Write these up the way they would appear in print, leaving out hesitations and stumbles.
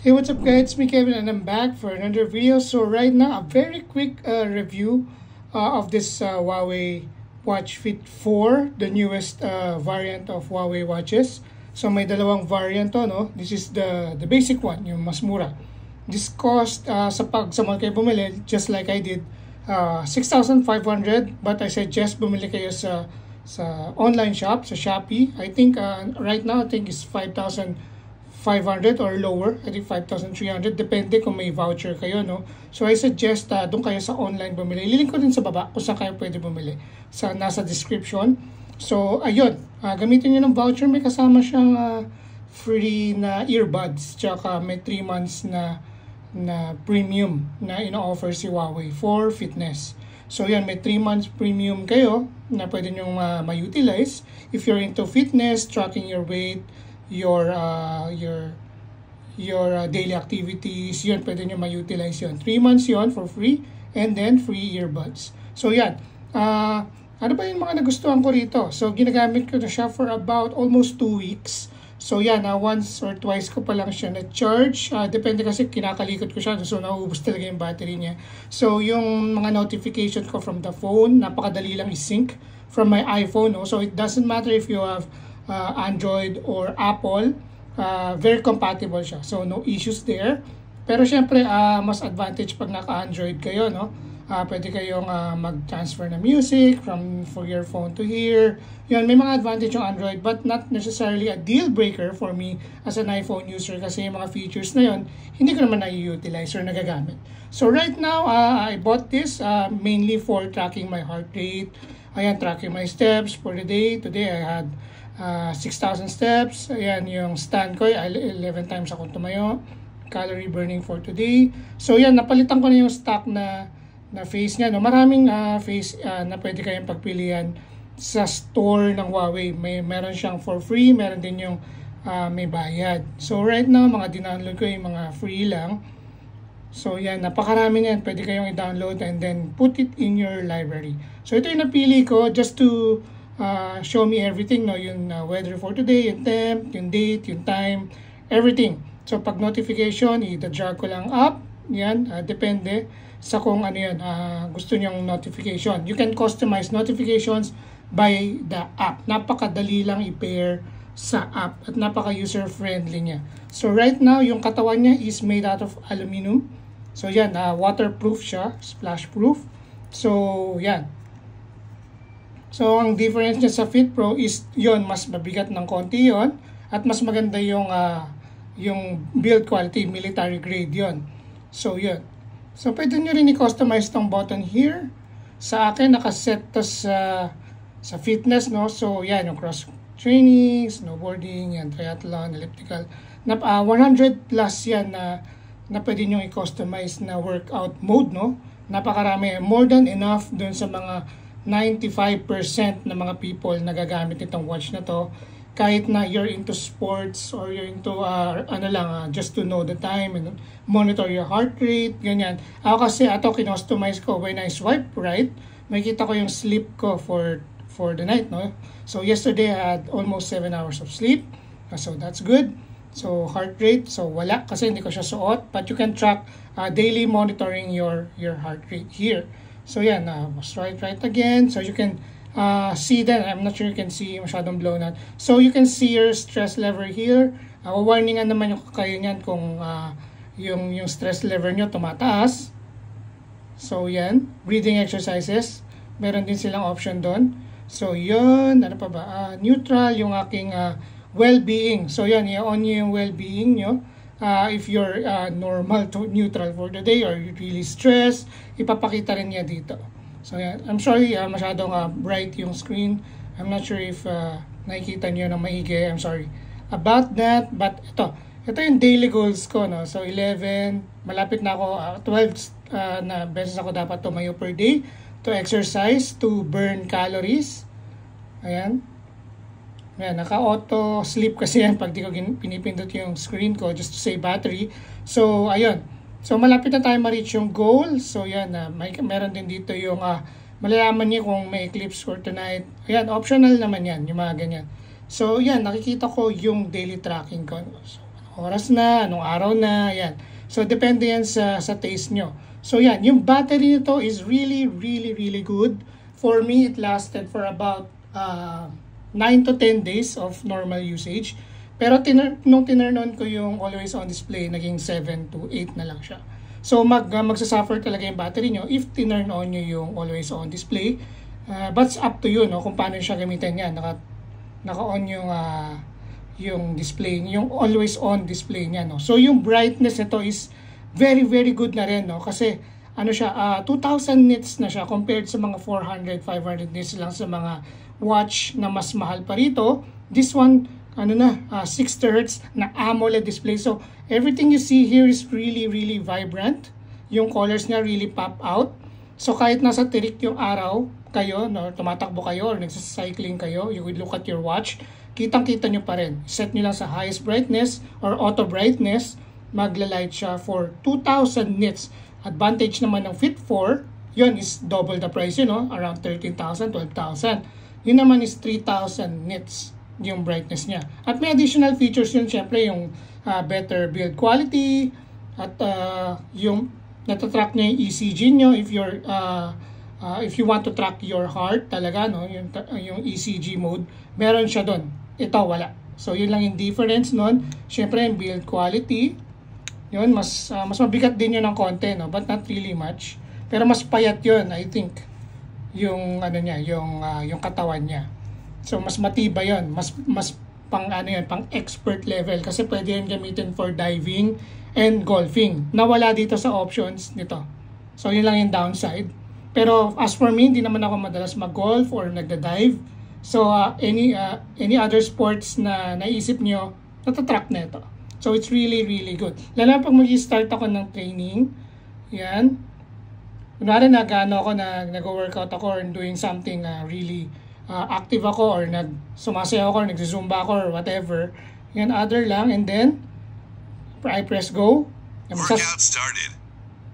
Hey, what's up guys, it's me Kevin and I'm back for another video. So right now, a very quick review of this Huawei Watch Fit 4, the newest variant of Huawei watches. So may dalawang variant to, no? This is the basic one, yung mas mura. This cost sa mga kayo bumili, just like I did, 6,500, but I suggest bumili kayo sa online shop, sa Shopee. I think right now, I think it's 5,500 or lower. I think 5,300. Depende kung may voucher kayo, no? So, I suggest doon kayo sa online bumili. Lilink ko din sa baba kung saan kayo pwede bumili. Nasa description. So, ayun. Gamitin nyo ng voucher. May kasama siyang free na earbuds. Tsaka may 3 months na premium na ino-offer si Huawei for fitness. So, yan. May 3 months premium kayo na pwede nyo ma-utilize if you're into fitness, tracking your weight, your daily activities, yun, pwede nyo ma-utilize yun. 3 months yun for free, and then free earbuds. So, yan. Ano ba yung mga nagustuhan ko rito? So, ginagamit ko na siya for about almost 2 weeks. So, yan, once or twice ko pa lang siya na-charge. Depende kasi kinakalikot ko siya, so nauubos talaga yung battery niya. So, yung mga notification ko from the phone, napakadali lang i-sync from my iPhone. No? So, it doesn't matter if you have Android or Apple, very compatible siya. So, no issues there. Pero syempre, mas advantage pag naka-Android kayo, no? Pwede kayong mag-transfer na music from your phone to here. Yun, may mga advantage yung Android, but not necessarily a deal breaker for me as an iPhone user kasi yung mga features na yun, hindi ko naman na-utilize or nagagamit. So, right now, I bought this mainly for tracking my heart rate. Ayan, tracking my steps for the day. Today, I had 6,000 steps. Ayan, yung stand ko, 11 times ako tumayo. Calorie burning for today. So, yan, napalitan ko na yung stock na face niya. No? Maraming face na pwede kayong pagpilian sa store ng Huawei. Meron siyang for free, meron din yung may bayad. So, right now, mga dinownload ko yung mga free lang. So, yan, napakarami niyan. Pwede kayong i-download and then put it in your library. So, ito yung napili ko just to show me everything, no? Yung weather for today, yung temp, yung date, yung time, everything. So, pag notification, i-drag ko lang up. Yan, depende sa kung ano yan, gusto nyong notification. You can customize notifications by the app. Napakadali lang i-pair sa app at napaka-user-friendly niya. So, right now, yung katawan niya is made out of aluminum. So, yan, waterproof siya, splash-proof. So, yan. So, ang difference niya sa Fit Pro is yon, mas mabigat ng konti yon at mas maganda yung build quality, military grade yon. So, yun. So, pwede nyo rin i-customize tong button here. Sa akin, nakaset to sa fitness, no? So, yan, yung cross training, snowboarding, yan, triathlon, elliptical. 100 plus yan na pwede nyo i-customize na workout mode, no? Napakarami. More than enough dun sa mga 95% ng mga people na gagamit itong watch na to. Kahit na you're into sports or you're into just to know the time and monitor your heart rate, ganyan. Ako kasi kinostomize ko when I swipe right, makikita ko yung sleep ko for the night, no? So yesterday I had almost 7 hours of sleep, so that's good. So heart rate, so wala kasi hindi ko siya suot, but you can track daily monitoring your heart rate here. So yan, right again, so you can see that. I'm not sure you can see, masyadong blown out. So you can see your stress level here. Warningan naman yung kayo niyan kung yung stress level nyo tumataas. So yan, breathing exercises. Meron din silang option doon. So yun, ano pa ba? Neutral, yung aking well-being. So yan, i-on nyo yung well-being nyo. If you're normal to neutral for the day or you're really stressed, ipapakita rin niya dito. So, yeah, I'm sorry, masyadong bright yung screen. I'm not sure if nakikita niyo ng maigi. I'm sorry about that. But ito yung daily goals ko, no? So, 11, malapit na ako, 12 na beses ako dapat tumayo per day to exercise, to burn calories. Ayan. Ayan, naka-auto sleep kasi yan pag di ko pinipindot yung screen ko just to save battery. So, ayun. So, malapit na tayo ma-reach yung goal. So, yan, meron din dito yung malalaman niyo kung may eclipse for tonight. Ayan, optional naman yan, yung mga ganyan. So, yan, nakikita ko yung daily tracking ko. So, oras na, anong araw na, yan. So, depende yan sa taste nyo. So, yan. Yung battery nito is really, really, really good. For me, it lasted for about 9 to 10 days of normal usage. Pero nung tinurn on ko yung always on display, naging 7 to 8 na lang siya. So, magsasuffer talaga yung battery nyo if tinurn on nyo yung always on display. But it's up to you, no, kung paano siya gamitin yan. Naka-on yung display, yung always on display niya, no. So yung brightness nito is very very good na rin, no, kasi ano siya, 2000 nits na siya compared sa mga 400 500 nits lang sa mga watch na mas mahal pa rito. This one 60 Hz na AMOLED display. So everything you see here is really really vibrant. Yung colors niya really pop out. So kahit nasa tirik yung araw kayo, no, tumatakbo kayo or nagsa-cycling kayo, you would look at your watch, kitang-kita nyo pa rin. Set nyo lang sa highest brightness or auto brightness, magla-light siya for 2000 nits. Advantage naman ng Fit 4, yun is double the price yun, no? Around 13,000, 12,000. Yun naman is 3,000 nits yung brightness niya. At may additional features yun, syempre yung better build quality, at yung natatrack niya yung ECG nyo if you want to track your heart talaga, no, yung ECG mode, meron siya doon. Ito wala. So yun lang yung difference noon. Syempre yung build quality, yun mas mabigat din yun ng konti, no, but not really much. Pero mas payat yun, I think. Yung niya, yung katawan niya. So mas matibay yun, mas pang pang expert level kasi pwede yun gamitin for diving and golfing. Nawala dito sa options nito. So yun lang yung downside. Pero as for me, hindi naman ako madalas mag-golf or nagda-dive. So any other sports na naisip nyo, natatrack na ito. So it's really really good. Lalo pag mag-start ako ng training, yan. Kunwari nag-workout ako or doing something really active ako or sumasayaw ako or nagzumba ako or whatever. Yan, other lang. And then, I press go. Workout started.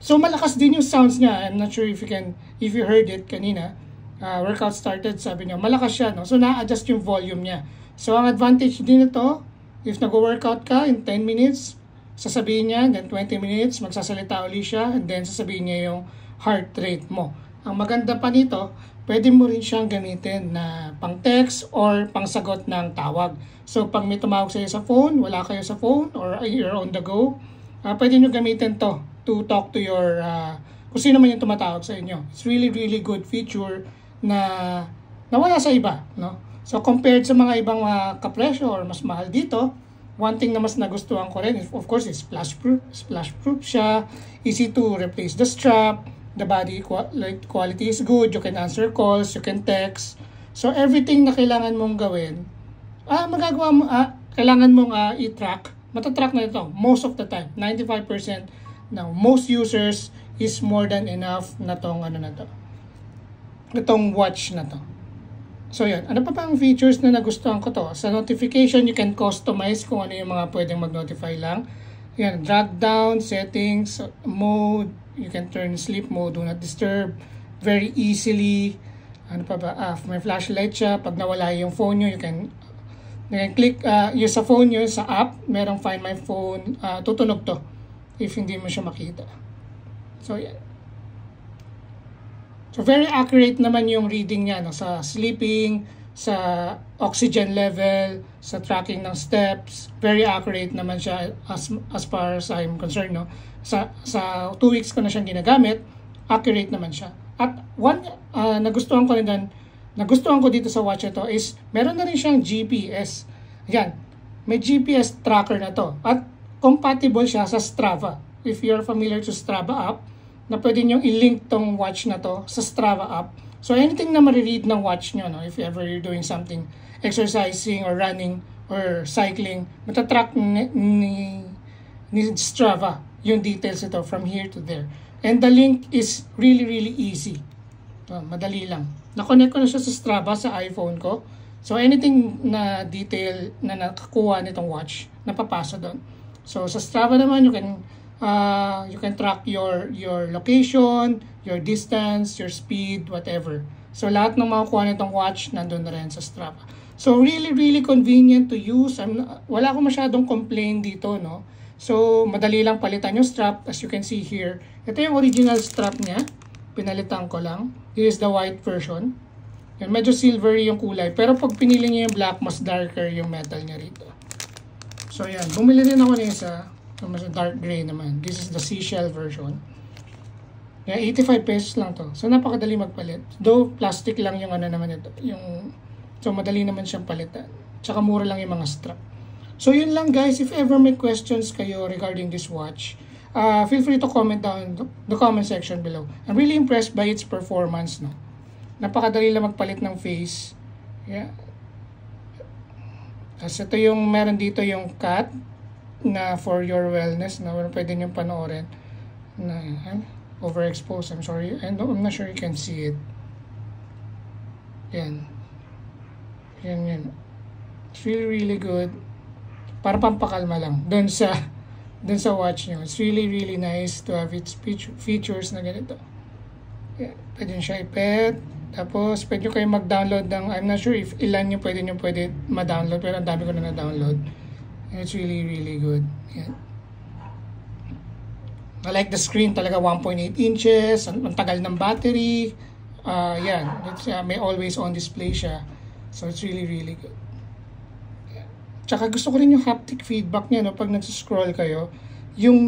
So malakas din yung sounds niya. I'm not sure if you heard it kanina. Workout started, sabi niya. Malakas siya, no? So na-adjust yung volume niya. So ang advantage din ito, if nag-workout ka in 10 minutes, sasabihin niya, then 20 minutes, magsasalita uli siya, and then sasabihin niya yung heart rate mo. Ang maganda pa nito, pwede mo rin siyang gamitin na pang text or pang sagot ng tawag. So pag may tumawag sa'yo sa phone, wala kayo sa phone, or you're on the go, pwede nyo gamitin to talk to your, kung sino man yung tumatawag sa inyo. It's really, really good feature na wala sa iba, no? So compared sa mga ibang kapresyo or mas mahal dito, one thing na mas nagustuhan ko rin, of course, is splash-proof siya, easy to replace the strap, the body quality is good, you can answer calls, you can text. So everything na kailangan mong gawin, magagawa mo, kailangan mong i-track, matatrack na ito most of the time. 95% now, most users is more than enough na itong watch na to. So yun, ano pa bang features na nagustuhan ko to? Sa notification, you can customize kung ano yung mga pwedeng mag-notify lang. Yan, drag down, settings, mode, you can turn sleep mode, do not disturb, very easily. Ano pa ba? May flashlight siya. Pag nawala yung phone nyo, you can click yung sa phone nyo, sa app, merong Find My Phone, tutunog to if hindi mo siya makita. So yan. So very accurate naman yung reading niya, no, sa sleeping, sa oxygen level, sa tracking ng steps. Very accurate naman siya as far as I'm concerned, no. Sa 2 weeks ko na siyang ginagamit, accurate naman siya. At one nagustuhan ko dito sa watch ito is meron na rin siyang GPS. Yan. May GPS tracker na to. At compatible siya sa Strava. If you're familiar to Strava app, na pwede nyo i-link tong watch na to sa Strava app. So anything na mariread ng watch nyo, no, if ever you're doing something, exercising or running or cycling, matatrack ni Strava yung details ito from here to there. And the link is really, really easy. Madali lang. Na-connect ko na siya sa Strava sa iPhone ko. So anything na detail na nakakuha nitong watch, napapasa doon. So sa Strava naman, you can track your location, your distance, your speed, whatever. So lahat ng makukuha nitong watch nandun na rin sa Strava. So really convenient to use. Wala akong masyadong complaint dito, no? So madali lang palitan yung strap, as you can see here. Ito yung original strap niya. Pinalitan ko lang. This is the white version. Yan, medyo silvery yung kulay. Pero pag pinili niyo yung black, mas darker yung metal niya rito. So yan, bumili din ako ng isa. So, mas dark gray naman. This is the seashell version. Yeah, 85 pesos lang to. So napakadali magpalit. Though plastic lang yung ano naman ito. So madali naman siyang palitan. Tsaka mura lang yung mga strap. So yun lang guys. If ever may questions kayo regarding this watch, feel free to comment down the comment section below. I'm really impressed by its performance, no? Napakadali lang magpalit ng face. Yeah. As ito yung meron dito yung cut na for your wellness na pwede nyo panoorin. Na overexposed, I'm sorry. I'm not sure you can see it. Yan. Yan. It's really good. Para pampakalma lang dun sa watch nyo. It's really nice to have its features na ganito. Yeah. Pwede nyo siya i-pet. Tapos, pwede nyo kayo mag-download ng, I'm not sure if ilan nyo pwede ma-download, pero ang dami ko na na-download. And it's really good. Yan. I like the screen talaga, 1.8 inches, ang tagal ng battery. Yan, it's, may always on display siya. So, it's really good. Yan. Tsaka gusto ko rin yung haptic feedback niya, no? Pag nagsiscroll kayo, yung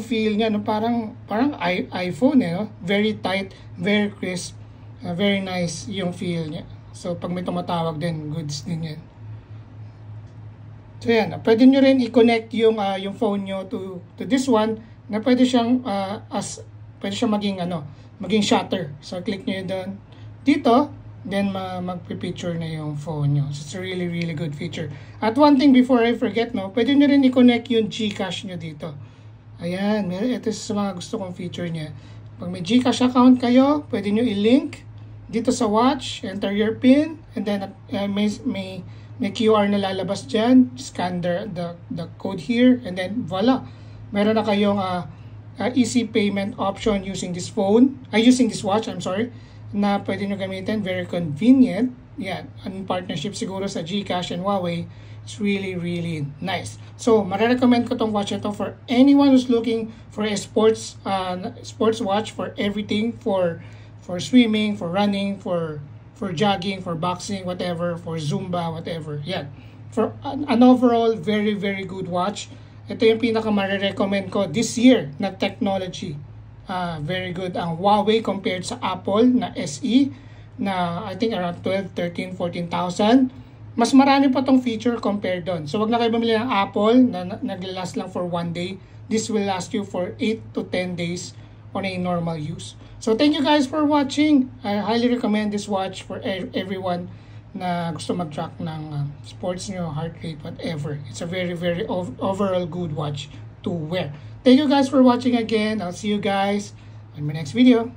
feel niya, no? parang iPhone, no? Very tight, very crisp. Very nice yung feel niya. So, pag may tumatawag din, goods din yan. So, yan. Pwede nyo rin i-connect yung phone nyo to this one na pwede siyang pwede siyang maging shutter. So, click nyo doon dito, then magpipicture na yung phone nyo. So, it's a really good feature. At one thing before I forget, no, pwede nyo rin i-connect yung GCash nyo dito. Ayan. Ito sa mga gusto kong feature niya. Pag may GCash account kayo, pwede nyo i-link dito sa watch, enter your PIN, and then may QR na lalabas dyan. Scan the code here, and then voila. Meron na kayong easy payment option using this watch, na pwede nyo gamitin. Very convenient. Yan. Ang partnership siguro sa GCash and Huawei. It's really nice. So, marirecommend ko tong watch ito for anyone who's looking for a sports watch for everything, for swimming, for running, for jogging, for boxing, whatever, for Zumba, whatever. Yan. For an overall very good watch. Ito yung pinaka marirecommend ko this year na technology. Very good ang Huawei compared sa Apple na SE na I think around 12, 13, 14,000. Mas marami pa tong feature compared doon. So wag na kayo bumili ng Apple na naglalast lang for 1 day. This will last you for 8 to 10 days on a normal use. So thank you guys for watching. I highly recommend this watch for everyone na gusto mag-track ng sports nyo, heart rate, whatever. It's a very overall good watch to wear. Thank you guys for watching again. I'll see you guys in my next video.